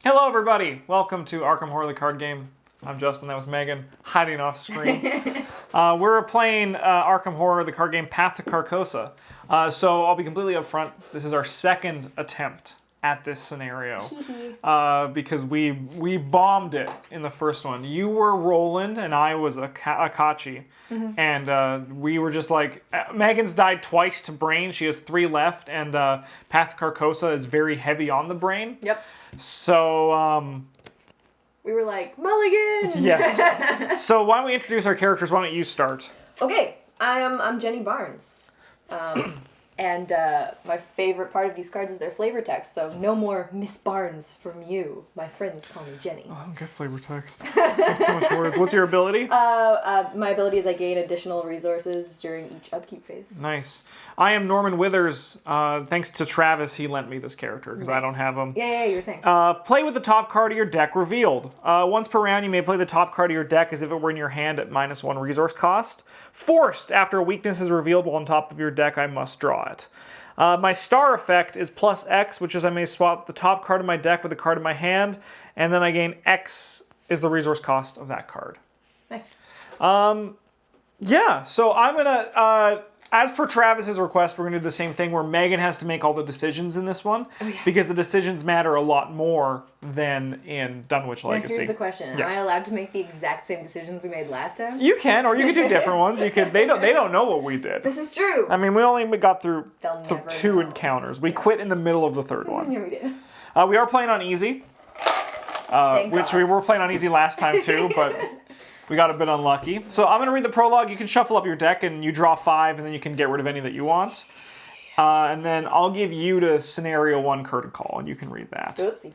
Hello, everybody. Welcome to Arkham Horror, the card game. I'm Justin. That was Megan hiding off screen. We're playing Arkham Horror, the card game Path to Carcosa. So I'll be completely upfront. This is our second attempt at this scenario because we bombed it in the first one. You were Roland and I was Akachi. And we were just like, Megan's died twice to brain. She has 3 left, and Path to Carcosa is very heavy on the brain. Yep. So, we were like, mulligan! yes. So why don't we introduce our characters? Why don't you start? Okay, I'm Jenny Barnes. And my favorite part of these cards is their flavor text, so no more Miss Barnes from you. My friends call me Jenny. Oh, I don't get flavor text. I have too much words. What's your ability? My ability is I gain additional resources during each upkeep phase. Nice. I am Norman Withers. Thanks to Travis, he lent me this character because I don't have him. Yeah, you were saying. Play with the top card of your deck revealed. Once per round, you may play the top card of your deck as if it were in your hand at -1 resource cost. Forced, after a weakness is revealed while on top of your deck, I must draw it. My star effect is +X, which is I may swap the top card of my deck with a card in my hand, and then I gain X is the resource cost of that card. Nice. Yeah, so I'm gonna, as per Travis's request, we're gonna do the same thing where Megan has to make all the decisions in this one, because the decisions matter a lot more than in Dunwich Legacy. Now here's the question: Am I allowed to make the exact same decisions we made last time? You can, or you can do different ones. You can. They don't know what we did. This is true. I mean, we only got through They'll never 2 know. encounters. We quit in the middle of the 3rd one. Yeah, we did. We are playing on easy, which we were playing on easy last time too, but we got a bit unlucky. So I'm going to read the prologue. You can shuffle up your deck and you draw 5, and then you can get rid of any that you want. And then I'll give you to scenario 1 curtain call, and you can read that. Oopsie.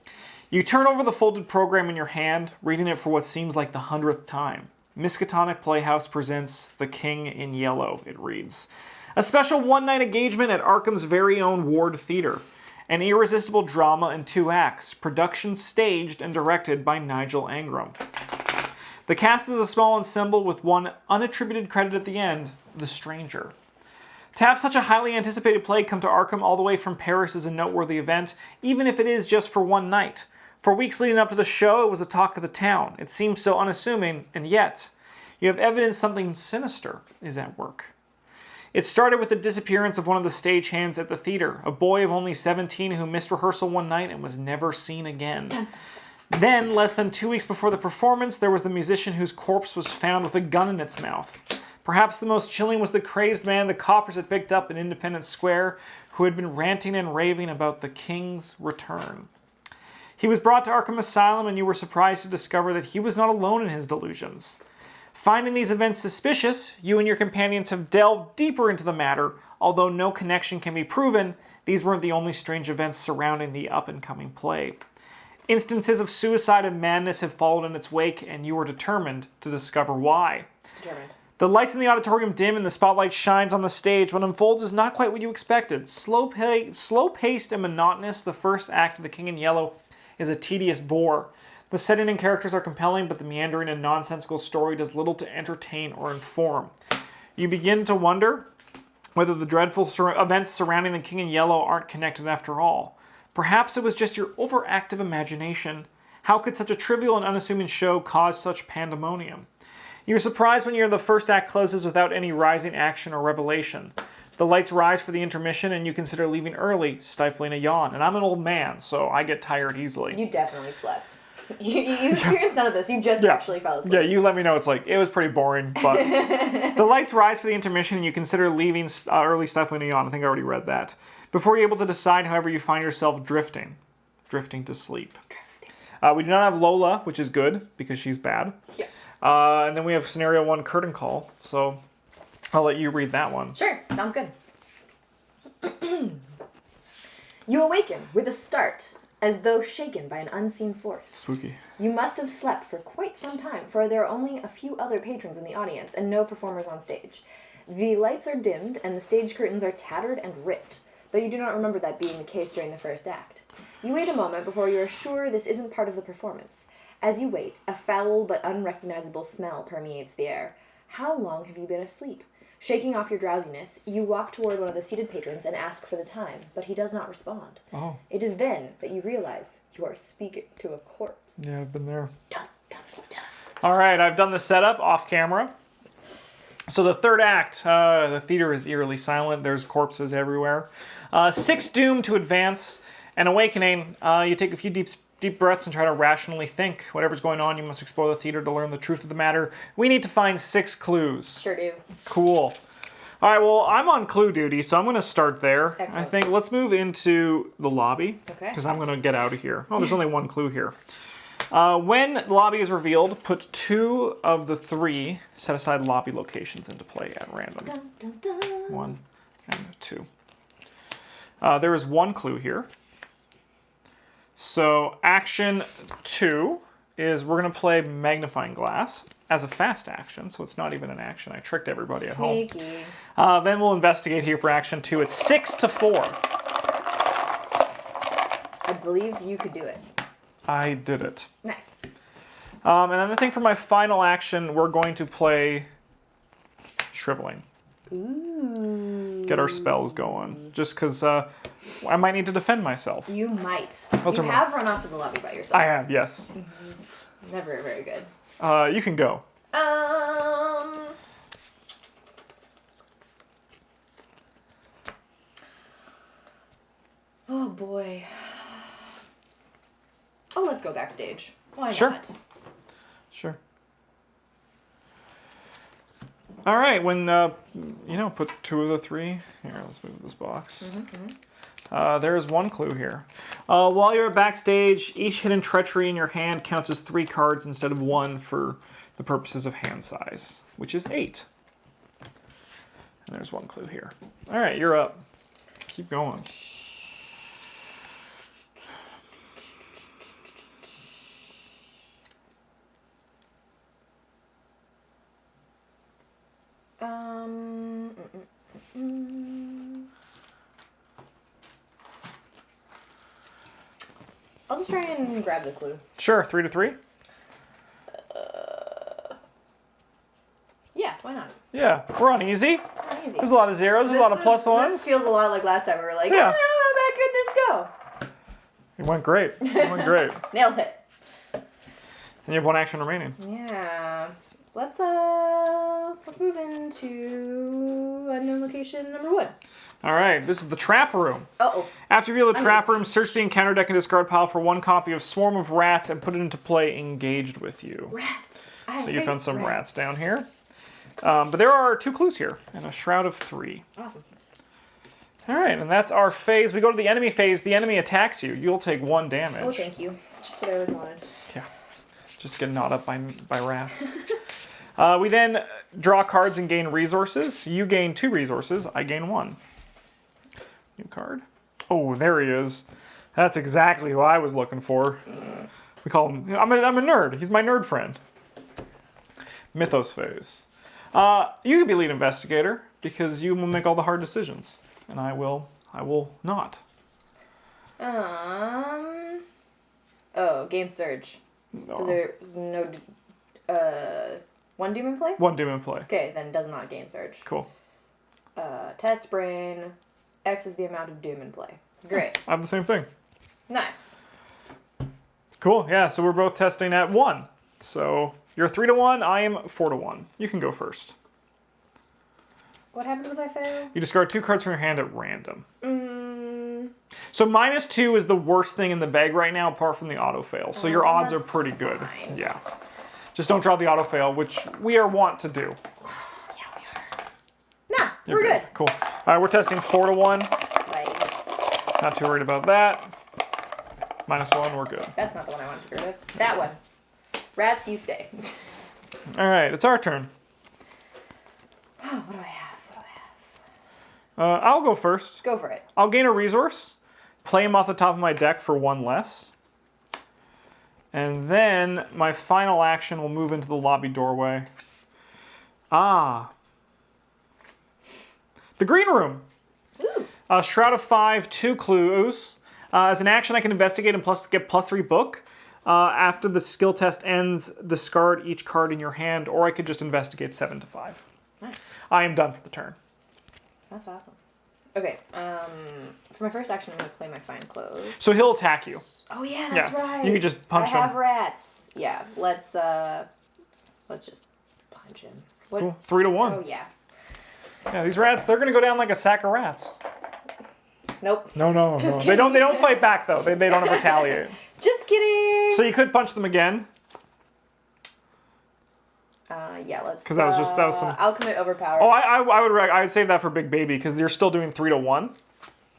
You turn over the folded program in your hand, reading it for what seems like the 100th time. Miskatonic Playhouse presents The King in Yellow, it reads. A special one-night engagement at Arkham's very own Ward Theatre. An irresistible drama in 2 acts. Production staged and directed by Nigel Angram. The cast is a small ensemble with one unattributed credit at the end, The Stranger. To have such a highly anticipated play come to Arkham all the way from Paris is a noteworthy event, even if it is just for one night. For weeks leading up to the show, it was the talk of the town. It seems so unassuming, and yet, you have evidence something sinister is at work. It started with the disappearance of one of the stagehands at the theater, a boy of only 17 who missed rehearsal one night and was never seen again. Then, less than 2 weeks before the performance, there was the musician whose corpse was found with a gun in its mouth. Perhaps the most chilling was the crazed man the coppers had picked up in Independence Square, who had been ranting and raving about the King's return. He was brought to Arkham Asylum, and you were surprised to discover that he was not alone in his delusions. Finding these events suspicious, you and your companions have delved deeper into the matter. Although no connection can be proven, these weren't the only strange events surrounding the up-and-coming play. Instances of suicide and madness have followed in its wake, and you are determined to discover why. Determined. The lights in the auditorium dim and the spotlight shines on the stage. What unfolds is not quite what you expected. Slow-paced and monotonous, the first act of The King in Yellow is a tedious bore. The setting and characters are compelling, but the meandering and nonsensical story does little to entertain or inform. You begin to wonder whether the dreadful events surrounding The King in Yellow aren't connected after all. Perhaps it was just your overactive imagination. How could such a trivial and unassuming show cause such pandemonium? You're surprised when the first act closes without any rising action or revelation. The lights rise for the intermission, and you consider leaving early, stifling a yawn. And I'm an old man, so I get tired easily. You definitely slept. You experienced none of this. You just actually fell asleep. Yeah, you let me know. It's like, it was pretty boring, but the lights rise for the intermission, and you consider leaving early, stifling a yawn. I think I already read that. Before you're able to decide, however, you find yourself drifting to sleep. We do not have Lola, which is good, because she's bad. Yeah. And then we have scenario 1 curtain call, so I'll let you read that one. Sure, sounds good. You awaken with a start, as though shaken by an unseen force. Spooky. You must have slept for quite some time, for there are only a few other patrons in the audience and no performers on stage. The lights are dimmed and the stage curtains are tattered and ripped, though you do not remember that being the case during the first act. You wait a moment before you are sure this isn't part of the performance. As you wait, a foul but unrecognizable smell permeates the air. How long have you been asleep? Shaking off your drowsiness, you walk toward one of the seated patrons and ask for the time, but he does not respond. Oh. It is then that you realize you are speaking to a corpse. Yeah, I've been there. Dun, dun, dun. All right, I've done the setup off camera. So the third act, the theater is eerily silent. There's corpses everywhere. 6 doom to advance. An awakening. You take a few deep breaths and try to rationally think. Whatever's going on, you must explore the theater to learn the truth of the matter. We need to find 6 clues. Sure do. Cool. All right, well, I'm on clue duty, so I'm going to start there. Excellent. I think let's move into the lobby. Okay. Because I'm going to get out of here. Oh, there's only 1 clue here. When the lobby is revealed, put 2 of the 3 set-aside lobby locations into play at random. Dun, dun, dun. 1 and 2. There is 1 clue here. So action 2 is we're going to play magnifying glass as a fast action, so it's not even an action. I tricked everybody at home. Sneaky. Then we'll investigate here for action 2. It's 6 to 4. I believe you could do it. I did it. Nice. And then I think for my final action, we're going to play shriveling. Ooh. Get our spells going. Just because I might need to defend myself. You might. Those You are my- have run off to the lobby by yourself. I have, yes. It's just never very good. You can go. Oh boy. Oh, let's go backstage. Why Sure. not? Sure. All right, when, put 2 of the 3. Here, let's move this box. There is 1 clue here. While you're backstage, each hidden treachery in your hand counts as 3 cards instead of 1 for the purposes of hand size, which is 8. And there's 1 clue here. All right, you're up. Keep going. I'll just try and grab the clue. Sure, 3 to 3? Yeah, why not? Yeah, we're on easy. Easy. There's a lot of zeros, there's a lot of plus ones. This feels a lot like last time we were like, Yeah. how bad could this go? It went great. It went great. Nailed it. And you have 1 action remaining. Yeah. Let's move into unknown location number 1. All right, this is the trap room. Uh-oh. After you reveal the trap missed. room, search the encounter deck and discard pile for 1 copy of Swarm of Rats and put it into play engaged with you. Rats. So you found some rats down here. But there are 2 clues here and a shroud of 3. Awesome. All right, and that's our phase. We go to the enemy phase. The enemy attacks you. You'll take 1 damage. Oh, thank you. Just what I always wanted. Yeah, just to get gnawed up by rats. We then draw cards and gain resources. You gain 2 resources. I gain 1. New card. Oh, there he is. That's exactly who I was looking for. We call him... I'm a nerd. He's my nerd friend. Mythos phase. You can be lead investigator because you will make all the hard decisions, and I will not. Oh, gain surge. No. Because there's no 1 doom in play? 1 doom in play. Okay, then does not gain surge. Cool. Test brain. X is the amount of doom in play. Great. I have the same thing. Nice. Cool. Yeah. So we're both testing at 1. So you're 3 to 1. I am 4 to 1. You can go first. What happens if I fail? You discard 2 cards from your hand at random. So -2 is the worst thing in the bag right now, apart from the auto fail. So your odds are that's pretty good. fine. Yeah. Just don't draw the auto fail, which we are wont to do. Yeah, we are. Nah, You're we're good. Cool. All right, we're testing 4 to 1. Like, Not too worried about that. -1, we're good. that's not the one I wanted to get rid of. That one. Rats, you stay. All right, it's our turn. What do I have? I'll go first. Go for it. I'll gain a resource, play him off the top of my deck for 1 less. And then my final action will move into the lobby doorway. The green room. Ooh. Shroud of 5, 2 clues. As an action, I can investigate and get +3 book. After the skill test ends, discard each card in your hand, or I could just investigate 7 to 5. Nice. I am done for the turn. That's awesome. Okay, for my first action, I'm going to play my Fine Clothes. So he'll attack you. Oh, yeah, that's right. You can just punch him. I have rats. Yeah, let's just punch him. What? Cool. 3 to 1. Oh, yeah. Yeah, these rats, they're going to go down like a sack of rats. Nope. No. Just They don't fight back, though. They don't retaliate. Just kidding. So you could punch them again. Yeah, let's. Because that was some. I'll commit overpower. Oh, I would save that for Big Baby because you're still doing 3 to 1.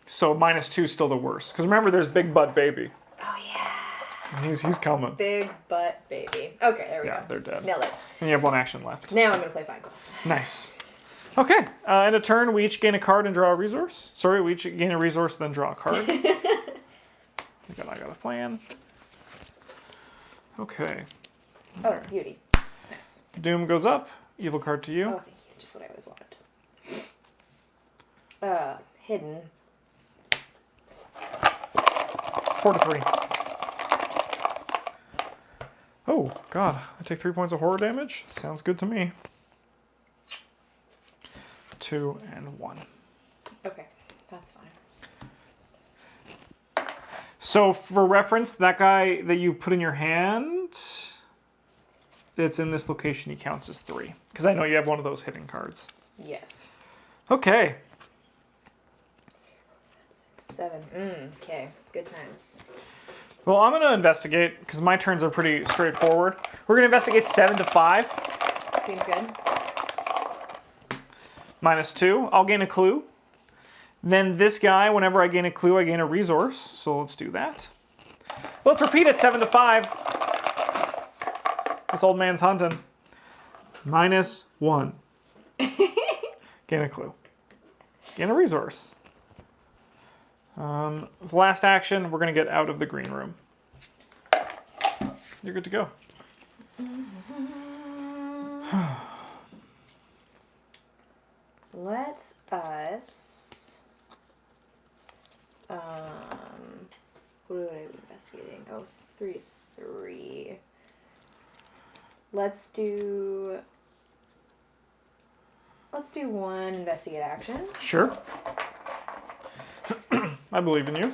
So -2 is still the worst. Because remember, there's Big Butt Baby. Oh yeah. And he's coming. Big Butt Baby. Okay, there we go. Yeah, they're dead. Nailed it. And you have 1 action left. Now I'm gonna play Fine Clothes. Nice. Okay. In a turn, we each gain a card and draw a resource. Sorry, we each gain a resource, then draw a card. I got a plan. Okay. Oh, beauty. Nice. Doom goes up. Evil card to you. Oh, thank you. Just what I always wanted. Hidden. 4 to 3. Oh, God. I take 3 points of horror damage? Sounds good to me. 2 and 1. Okay, that's fine. So, for reference, that guy that you put in your hand, that's in this location, he counts as 3. Because I know you have one of those hidden cards. Yes. Okay. 7. Okay, good times. Well, I'm going to investigate, because my turns are pretty straightforward. We're going to investigate 7 to 5. Seems good. -2. I'll gain a clue. Then this guy, whenever I gain a clue, I gain a resource. So let's do that. Let's repeat it, 7 to 5. This old man's hunting. -1. Gain a clue. Gain a resource. The last action, we're going to get out of the green room. You're good to go. Let us. What are we investigating? Oh, 3. Let's do 1 investigate action. Sure. I believe in you.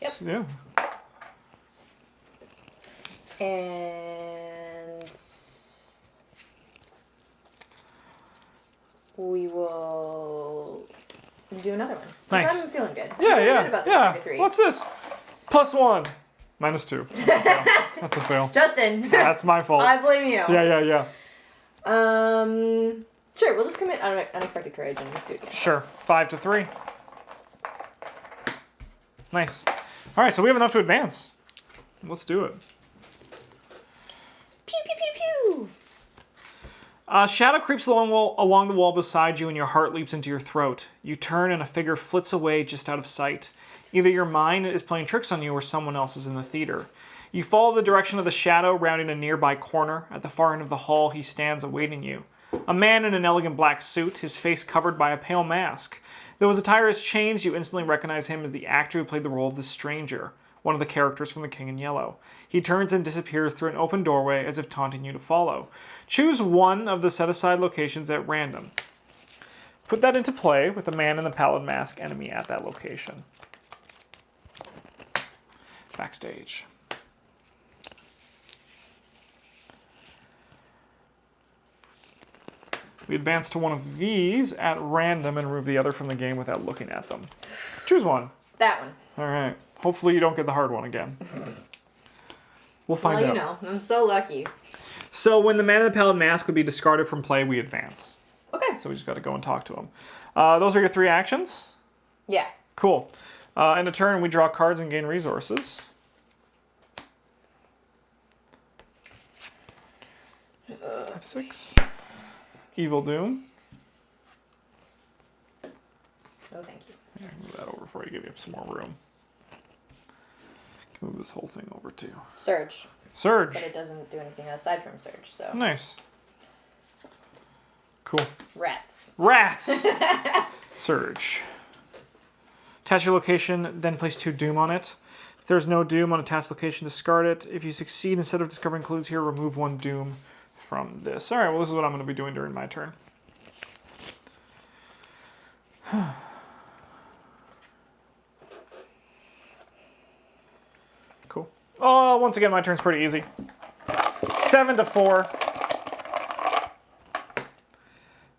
Yep. So, yeah. And we will do another one. Nice. I'm feeling good. Yeah, feeling yeah, good about this yeah. 3 to 3. What's this? +1. -2. That's a fail. Justin. That's my fault. I blame you. Yeah. Sure, we'll just commit unexpected courage and do it again. Sure. 5 to 3. Nice. All right, so we have enough to advance. Let's do it. Pew, pew, pew, pew. Shadow creeps along the wall beside you and your heart leaps into your throat. You turn and a figure flits away just out of sight. Either your mind is playing tricks on you or someone else is in the theater. You follow the direction of the shadow, rounding a nearby corner. At the far end of the hall, he stands awaiting you. A man in an elegant black suit, his face covered by a pale mask. Though his attire has changed, you instantly recognize him as the actor who played the role of the stranger, one of the characters from The King in Yellow. He turns and disappears through an open doorway as if taunting you to follow. Choose one of the set-aside locations at random. Put that into play with the man in the pallid mask enemy at that location. Backstage. We advance to one of these at random and remove the other from the game without looking at them. Choose one. That one. All right. Hopefully you don't get the hard one again. We'll find out. Well, you know, I'm so lucky. So when the man in the pallid mask would be discarded from play, we advance. Okay. So we just got to go and talk to him. Those are your 3 actions? Yeah. Cool. In a turn, we draw cards and gain resources. F6. Evil Doom. Oh, thank you. Yeah, move that over before I give you some more room. Can move this whole thing over too. Surge. Surge. But it doesn't do anything aside from Surge, so. Nice. Cool. Rats. Rats! Surge. Attach your location, then place 2 Doom on it. If there's no Doom on attached location, discard it. If you succeed, instead of discovering clues here, remove 1 Doom from this. Alright, well this is what I'm going to be doing during my turn. Cool. Oh, once again, my turn's pretty easy. 7 to 4.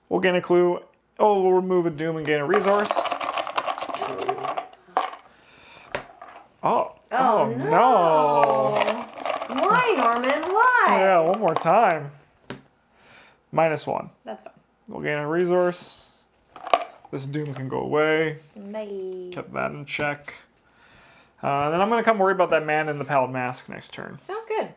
We'll gain a clue. Oh, we'll remove a doom and gain a resource. Oh. Oh no. Why, Norman? Why? Yeah, one more time. -1. That's fine. We'll gain a resource. This doom can go away. Bye. Kept that in check. Then I'm going to come worry about that man in the pallid mask next turn. Sounds good.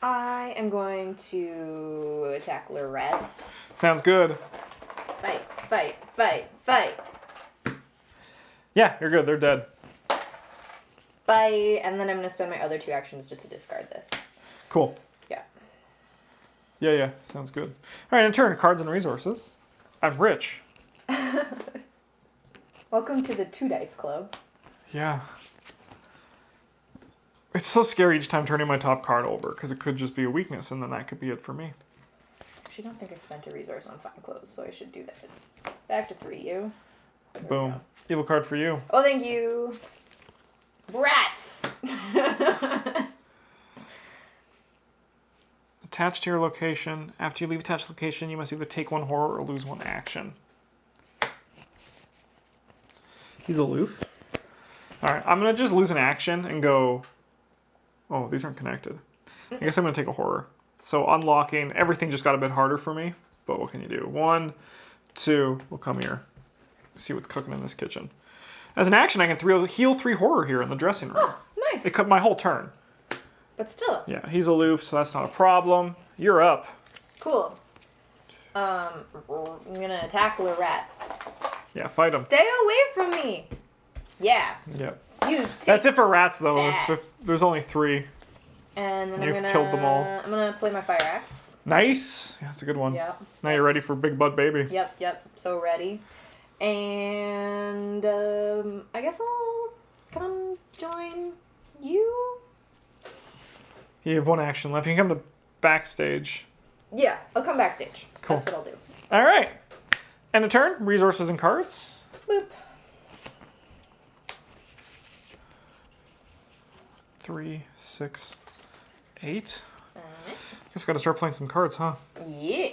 I am going to attack Lorette's. Sounds good. Fight, fight, fight, fight. Yeah, you're good. They're dead. Bye. And then I'm going to spend my other 2 actions just to discard this. Cool. Yeah. Yeah. Sounds good. All right, in turn, cards and resources. I'm rich. Welcome to the 2 dice club. Yeah. It's so scary each time turning my top card over, because it could just be a weakness, and then that could be it for me. Actually, I don't think I spent a resource on fine clothes, so I should do that. Back to 3, you. There Boom. Evil card for you. Oh, thank you. Rats! Attached to your location. After you leave attached location, you must either take 1 horror or lose 1 action. He's aloof. Alright, I'm going to just lose an action and go... Oh, these aren't connected. I guess I'm going to take a horror. So unlocking, everything just got a bit harder for me. But what can you do? 1, 2, we'll come here. See what's cooking in this kitchen. As an action, I can heal 3 horror here in the dressing room. Oh, nice. It cut my whole turn. But still. Yeah, he's aloof, so that's not a problem. You're up. Cool. I'm gonna attack the rats. Yeah, fight him. Stay away from me. Yeah. Yep. That's it for rats, though. that. If there's only 3. And then You've I'm gonna killed them all. I'm gonna play my fire axe. Nice. Yeah, that's a good one. Yep. Now you're ready for Big Butt Baby. Yep. So ready. And I guess I'll come join you. You have 1 action left. You can come to backstage. Yeah, I'll come backstage. Cool. That's what I'll do. All right. End of turn. Resources and cards. Boop. 3, 6, 8. Alright. Guess got to start playing some cards, huh? Yeah.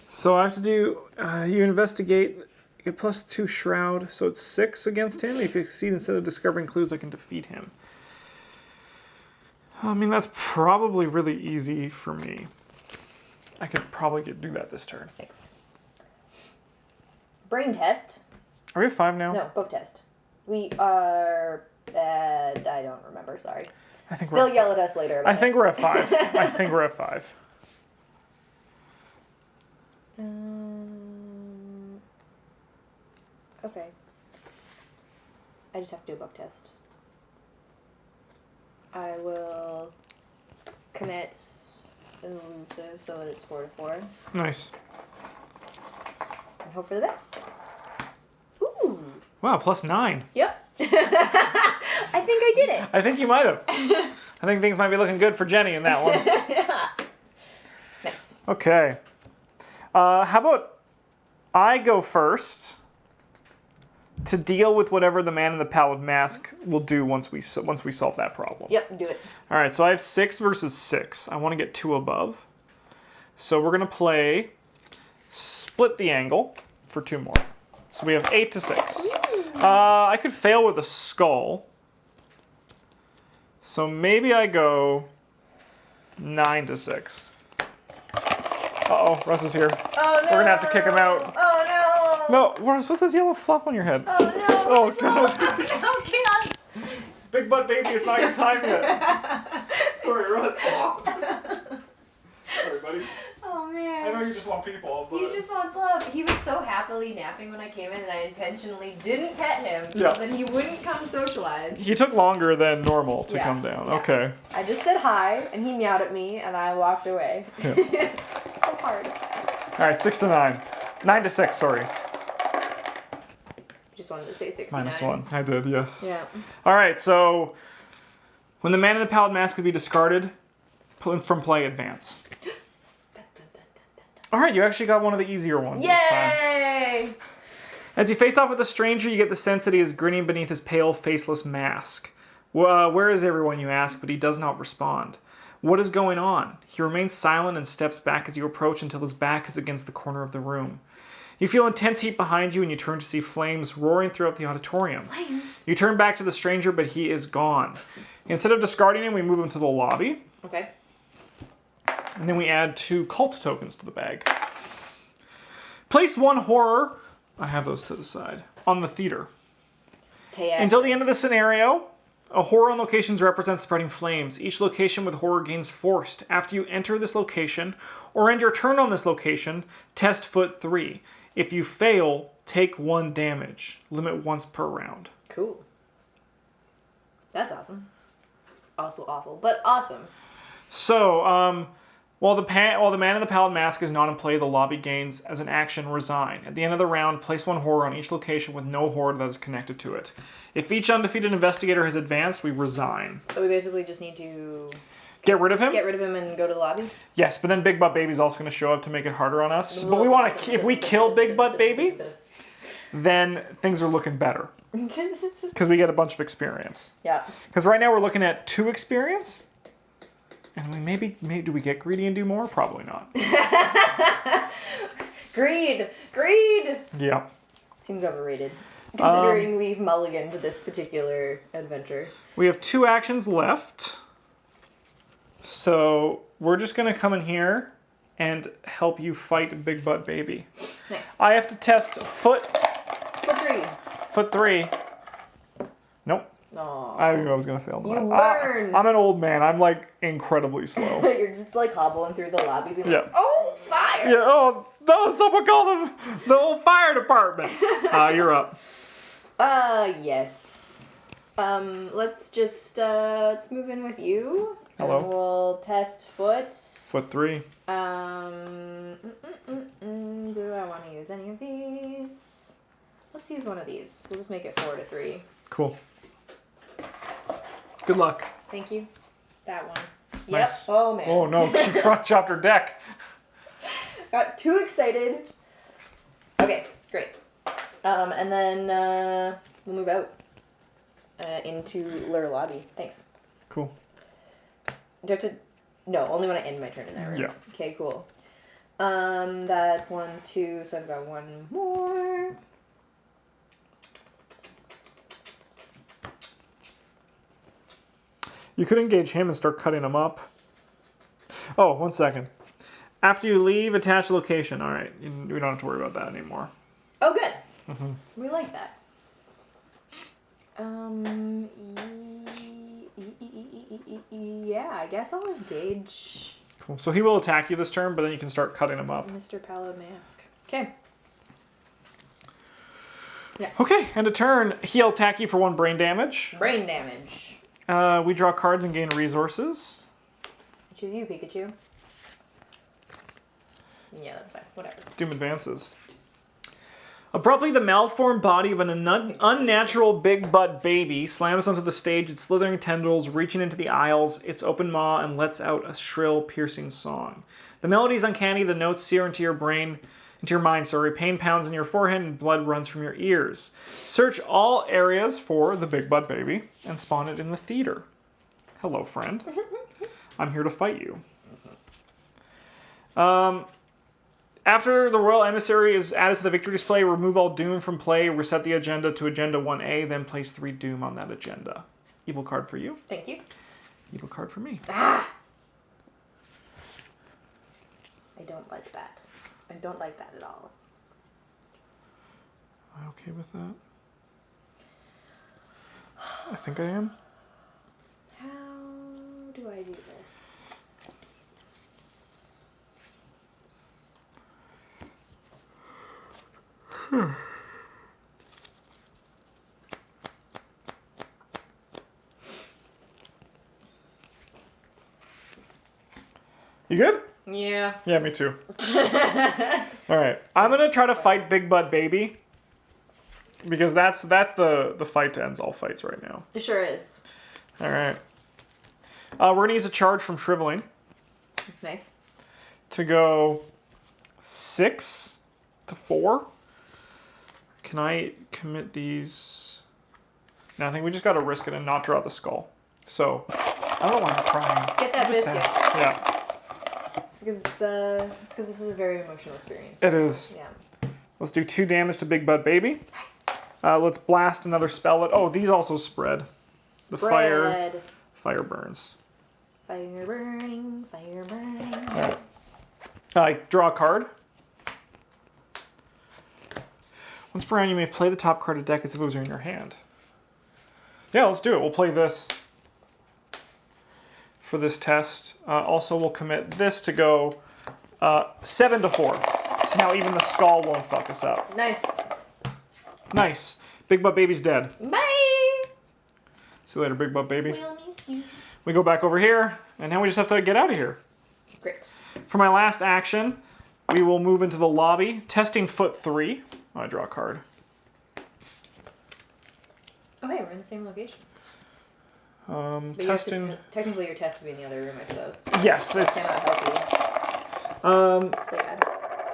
So I have to do. You investigate. Get +2 shroud, so it's 6 against him. If you succeed, instead of discovering clues, I can defeat him. I mean, that's probably really easy for me. I could probably do that this turn. Thanks. Brain test. Are we at 5 now? No, book test. We are at, I don't remember, sorry. I think They'll yell at us later about I think we're at 5. I think we're at 5. Okay. I just have to do a book test. I will commit elusive so that it's 4 to 4. Nice. And hope for the best. Ooh. Wow, +9. Yep. I think I did it. I think you might have. I think things might be looking good for Jenny in that one. Yeah. Nice. Okay. How about I go first to deal with whatever the man in the pallid mask will do once we solve that problem. Yep, do it. All right, so I have 6 versus 6. I want to get 2 above. So we're going to play split the angle for 2 more. So we have 8 to 6. I could fail with a skull. So maybe I go 9 to 6. Uh-oh, Russ is here. Oh no! We're gonna have to kick him out. Oh no! No, Russ, what's this yellow fluff on your head? Oh no! Oh, God. Oh, chaos! Big butt baby, it's not your time yet. Sorry, Russ. Sorry, buddy. Oh man. I know you just want people, but... He just wants love. He was so happily napping when I came in, and I intentionally didn't pet him Yeah. so that he wouldn't come socialize. He took longer than normal to come down. Yeah. Okay. I just said hi, and he meowed at me, and I walked away. Yeah. So hard. All right, 6 to 9. 9 to 6, sorry. You just wanted to say 69. -1. I did, yes. Yeah. All right, so when the man in the pallid mask would be discarded, from play advance. All right, you actually got one of the easier ones this time. Yay! As you face off with the stranger, you get the sense that he is grinning beneath his pale, faceless mask. Where is everyone, you ask, but he does not respond. What is going on? He remains silent and steps back as you approach until his back is against the corner of the room. You feel intense heat behind you and you turn to see flames roaring throughout the auditorium. Flames? You turn back to the stranger, but he is gone. Instead of discarding him, we move him to the lobby. Okay. And then we add 2 cult tokens to the bag. Place 1 horror, I have those to the side, on the theater. Until the end of the scenario, a horror on locations represents spreading flames. Each location with horror gains forced. After you enter this location, or end your turn on this location, test foot 3. If you fail, take 1 damage. Limit once per round. Cool. That's awesome. Also awful, but awesome. So, while the man in the pallid mask is not in play, the lobby gains as an action resign. At the end of the round, place 1 horror on each location with no horror that is connected to it. If each undefeated investigator has advanced, we resign. So we basically just need to get rid of him? Get rid of him and go to the lobby? Yes, but then Big Butt Baby's also going to show up to make it harder on us. But we want to, if we kill Big Butt Baby, then things are looking better. Because we get a bunch of experience. Yeah. Because right now we're looking at 2 experience. And we maybe do we get greedy and do more? Probably not. Greed! Yeah. Seems overrated. Considering we've mulliganed this particular adventure. We have 2 actions left. So we're just going to come in here and help you fight Big Butt Baby. Nice. I have to test foot 3. Foot 3. Nope. Aww. I knew I was going to fail. You burn! I'm an old man. I'm like incredibly slow. You're just like hobbling through the lobby being Yeah. like, oh, fire! Yeah, oh, no, someone call the old fire department. You're up. Yes. Let's just, let's move in with you. Hello. And we'll test foot. Foot 3. Do I want to use any of these? Let's use one of these. We'll just make it 4 to 3. Cool. Good luck. Thank you. That one. Nice. Yep. Oh, man. Oh, no. She dropped her deck. Got too excited. Okay, great. And then we'll move out into Lure Lobby. Thanks. Cool. Do I have to... No, only when I end my turn in that room. Yeah. Okay, cool. That's 1, 2, so I've got 1 more. You could engage him and start cutting him up. Oh, 1 second. After you leave, attach location. All right. We don't have to worry about that anymore. Oh, good. Mm-hmm. We like that. Yeah, I guess I'll engage Cool. So he will attack you this turn, but then you can start cutting him up. Mr. Pallid Mask. Okay. Yeah. Okay, and a turn. He'll attack you for 1 brain damage. Brain damage. We draw cards and gain resources. Choose you, Pikachu. Yeah, that's fine. Whatever. Doom advances. Abruptly, the malformed body of an unnatural big butt baby slams onto the stage, its slithering tendrils reaching into the aisles, its open maw, and lets out a shrill, piercing song. The melody is uncanny, the notes sear into your brain, into your mind, pain pounds in your forehead, and blood runs from your ears. Search all areas for the big butt baby and spawn it in the theater. Hello, friend. I'm here to fight you. After the Royal Emissary is added to the victory display, remove all Doom from play, reset the agenda to Agenda 1A, then place 3 Doom on that agenda. Evil card for you. Thank you. Evil card for me. Ah! I don't like that. I don't like that at all. Am I okay with that? I think I am. How do I do this? You good? Yeah. Yeah, me too. Alright. I'm gonna try to fight Big Butt Baby. Because that's the fight to end all fights right now. It sure is. Alright. We're gonna use a charge from Shriveling Nice. to go 6 to 4. Can I commit these? No, I think we just got to risk it and not draw the skull. So, I don't know why I'm crying. Get that biscuit. Yeah. It's because this is a very emotional experience. It is. Yeah. Let's do 2 damage to Big Butt Baby. Nice. Let's blast another spell. Oh, these also spread. The fire burns. Fire burning, fire burning. All right. Draw a card. Once per round, you may play the top card of the deck as if it was in your hand. Yeah, let's do it. We'll play this for this test. Also, we'll commit this to go 7 to 4. So now even the skull won't fuck us up. Nice. Nice. Big Butt Baby's dead. Bye. See you later, Big Butt Baby. We'll miss you. We go back over here, and now we just have to get out of here. Great. For my last action, we will move into the lobby, testing foot 3. Oh, I draw a card. Oh, hey, we're in the same location. But Testing. Technically, your test would be in the other room, I suppose. Yes, it's. Cannot help you. Sad.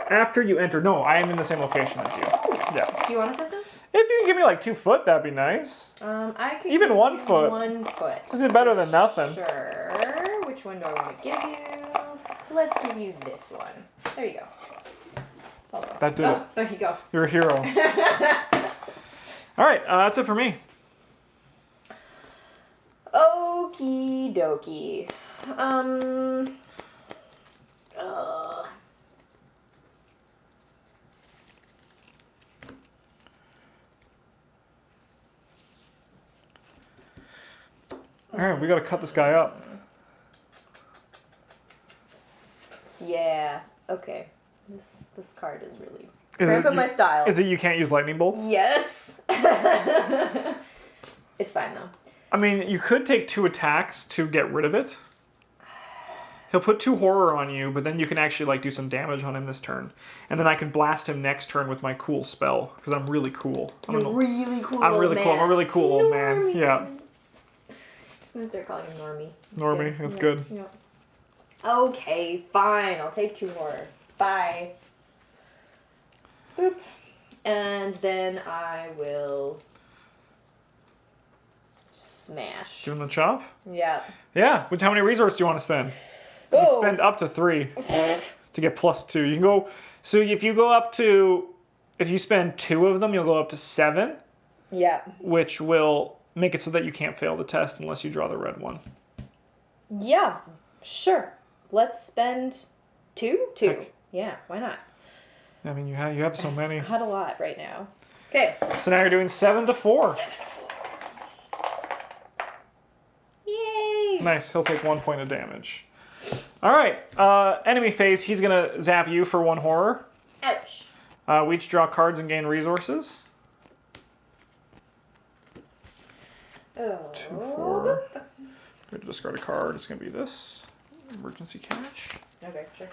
After you enter. No, I am in the same location as you. Yeah. Do you want assistance? If you can give me like 2 foot, that'd be nice. I could Even give 1 you foot. 1 foot. This is better than nothing. Sure. Which one do I want to give you? Let's give you this one. There you go. Hold on. That did it. There you go. You're a hero. All right, that's it for me. Okie dokie. All right, we got to cut this guy up. Yeah. Okay. This card is really cramping my style. Is it you can't use lightning bolts? Yes. It's fine though. I mean, you could take 2 attacks to get rid of it. He'll put 2 horror on you, but then you can actually like do some damage on him this turn. And then I can blast him next turn with my cool spell, because I'm really cool. You're really cool. I'm really man. cool. I'm a really cool old man. Yeah. Just gonna start calling him Normie. Normie, that's good. Yeah. Okay, fine. I'll take 2 horror. Bye. Boop. And then I will smash. Give him the chop? Yeah. Yeah. How many resources do you want to spend? You can spend up to 3 to get +2. You can go. So if you go up to, if you spend 2 of them, you'll go up to 7. Yeah. Which will make it so that you can't fail the test unless you draw the red one. Yeah. Sure. Let's spend 2? 2. Heck. Yeah. Why not? I mean, you have so many. I've got a lot right now. Okay. So now you're doing 7 to 4. 7 to 4. Yay! Nice. He'll take 1 point of damage. All right. Enemy phase. He's gonna zap you for 1 horror. Ouch. We each draw cards and gain resources. Oh. 2, 4. We're gonna discard a card. It's gonna be this emergency cash. Okay, sure.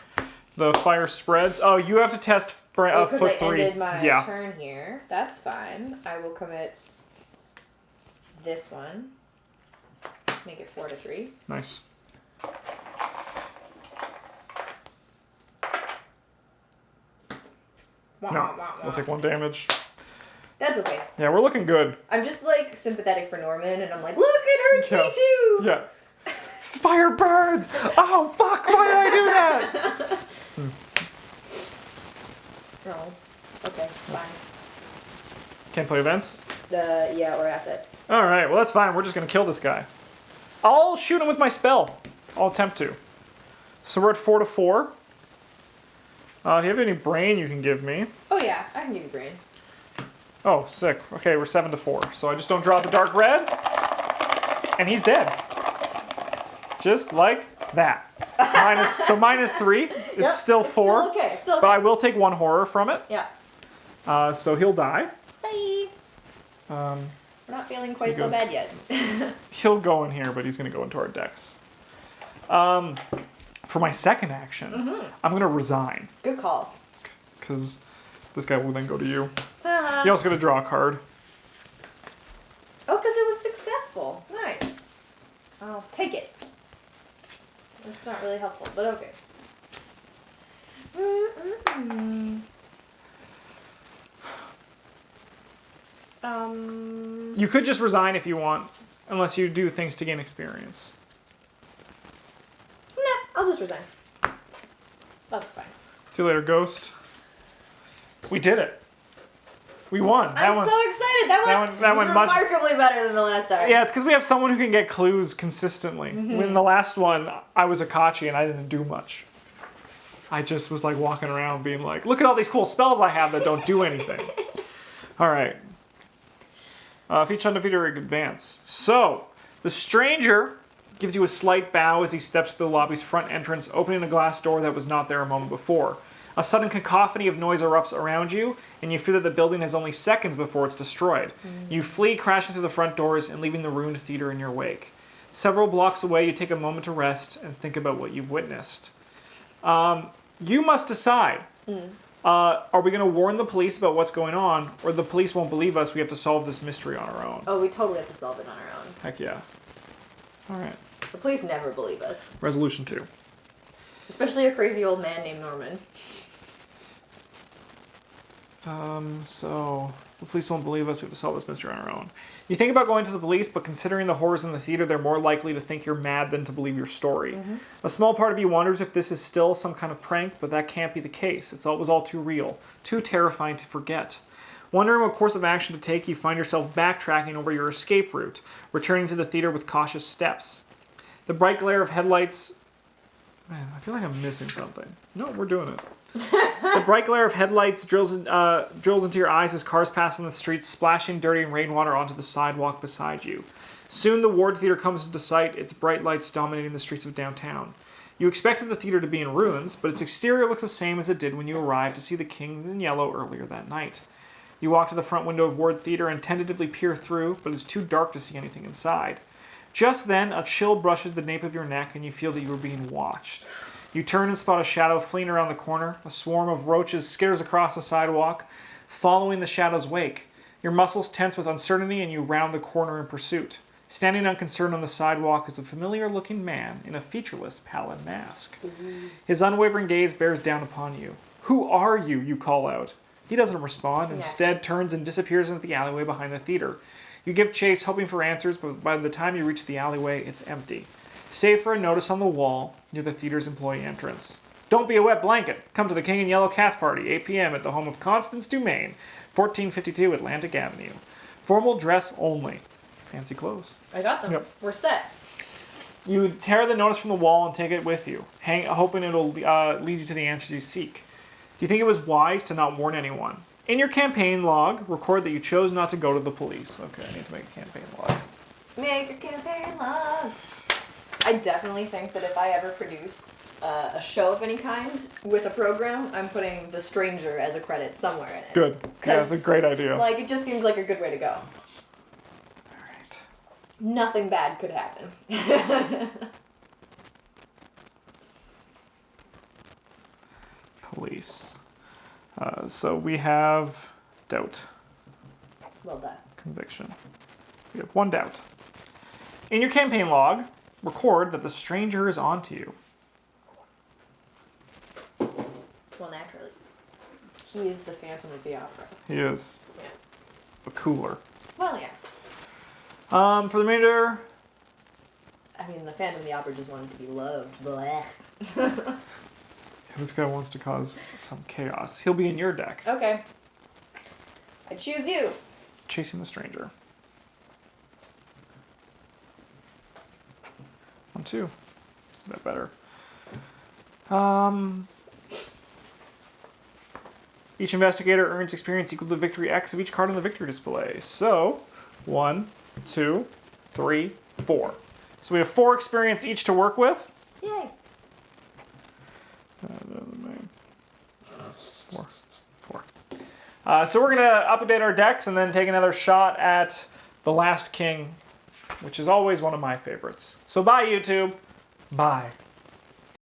The fire spreads. Oh, you have to test Because foot I 3. ended my Yeah. turn here. That's fine. I will commit this one. Make it 4 to 3. Nice. No, we'll take 1 damage. That's okay. Yeah, we're looking good. I'm just like sympathetic for Norman, and I'm like, look, it hurts me too. Yeah. Fire burns! Oh, fuck! Why did I do that? Oh, okay, fine. Can't play events? Yeah, or assets. Alright, well that's fine. We're just gonna kill this guy. I'll shoot him with my spell. I'll attempt to. So we're at 4 to 4. If you have any brain you can give me. Oh yeah, I can give you brain. Oh, sick. Okay, we're 7 to 4. So I just don't draw the dark red. And he's dead. Just like that. minus 3. It's Yep, still 4. Still okay. It's still okay. But I will take 1 horror from it. Yeah. So he'll die. Bye. We're not feeling quite so bad yet. He'll go in here, but he's going to go into our decks. For my second action, I'm going to resign. Good call. Because this guy will then go to you. Uh-huh. You're also going to draw a card. Oh, because it was successful. Nice. I'll take it. That's not really helpful, but okay. You could just resign if you want, unless you do things to gain experience. Nah, I'll just resign. That's fine. See you later, Ghost. We did it. We won. I'm so excited. That went remarkably better than the last time. Yeah, it's because we have someone who can get clues consistently. In the last one, I was Akachi and I didn't do much. I just was like walking around being like, look at all these cool spells I have that don't do anything. All right. If each undefeated advance. So, the stranger gives you a slight bow as he steps to the lobby's front entrance, opening a glass door that was not there a moment before. A sudden cacophony of noise erupts around you, and you feel that the building has only seconds before it's destroyed. You flee, crashing through the front doors and leaving the ruined theater in your wake. Several blocks away, you take a moment to rest and think about what you've witnessed. You must decide. Are we going to warn the police about what's going on, or the police won't believe us, we have to solve this mystery on our own? Oh, we totally have to solve it on our own. Heck yeah. All right. The police never believe us. Resolution 2. Especially a crazy old man named Norman. So the police won't believe us. We have to solve this mystery on our own. You think about going to the police, but considering the horrors in the theater, they're more likely to think you're mad than to believe your story. A small part of you wonders if this is still some kind of prank, but that can't be the case. It was all too real, too terrifying to forget. Wondering what course of action to take, you find yourself backtracking over your escape route, returning to the theater with cautious steps. The bright glare of headlights... Man, I feel like I'm missing something. No, we're doing it. The bright glare of headlights drills into your eyes as cars pass on the streets, splashing dirty rainwater onto the sidewalk beside you. Soon the Ward Theater comes into sight, its bright lights dominating the streets of downtown. You expected the theater to be in ruins, but its exterior looks the same as it did when you arrived to see the King in Yellow earlier that night. You walk to the front window of Ward Theater and tentatively peer through, but it's too dark to see anything inside. Just then, a chill brushes the nape of your neck and you feel that you are being watched. You turn and spot a shadow fleeing around the corner. A swarm of roaches skitters across the sidewalk, following the shadow's wake. Your muscles tense with uncertainty and you round the corner in pursuit. Standing unconcerned on the sidewalk is a familiar-looking man in a featureless, pallid mask. His unwavering gaze bears down upon you. "Who are you?" you call out. He doesn't respond, instead turns and disappears into the alleyway behind the theater. You give chase, hoping for answers, but by the time you reach the alleyway, it's empty. Save for a notice on the wall near the theater's employee entrance. "Don't be a wet blanket. Come to the King in Yellow cast party, 8 p.m. at the home of Constance Dumaine, 1452 Atlantic Avenue. Formal dress only." Fancy clothes. I got them. Yep. We're set. You tear the notice from the wall and take it with you, hoping it'll lead you to the answers you seek. Do you think it was wise to not warn anyone? In your campaign log, record that you chose not to go to the police. Okay, I need to make a campaign log. Make a campaign log. I definitely think that if I ever produce a show of any kind with a program, I'm putting The Stranger as a credit somewhere in it. Good. Yeah, that's a great idea. Like, it just seems like a good way to go. Alright. Nothing bad could happen. Police. So we have doubt. Well done. Conviction. We have one doubt. In your campaign log, record that the stranger is onto you. Well, naturally. He is the Phantom of the Opera. He is. Yeah. But cooler. Well, yeah. For the remainder... I mean, the Phantom of the Opera just wanted to be loved. Blech. This guy wants to cause some chaos. He'll be in your deck. Okay. I choose you. Chasing the stranger. 1, 2. A bit better. Each investigator earns experience equal to victory X of each card on the victory display. So, 1, 2, 3, 4. So we have 4 experience each to work with. Yay. 4. So we're going to update our decks and then take another shot at The Last King, which is always one of my favorites. So bye, YouTube. Bye.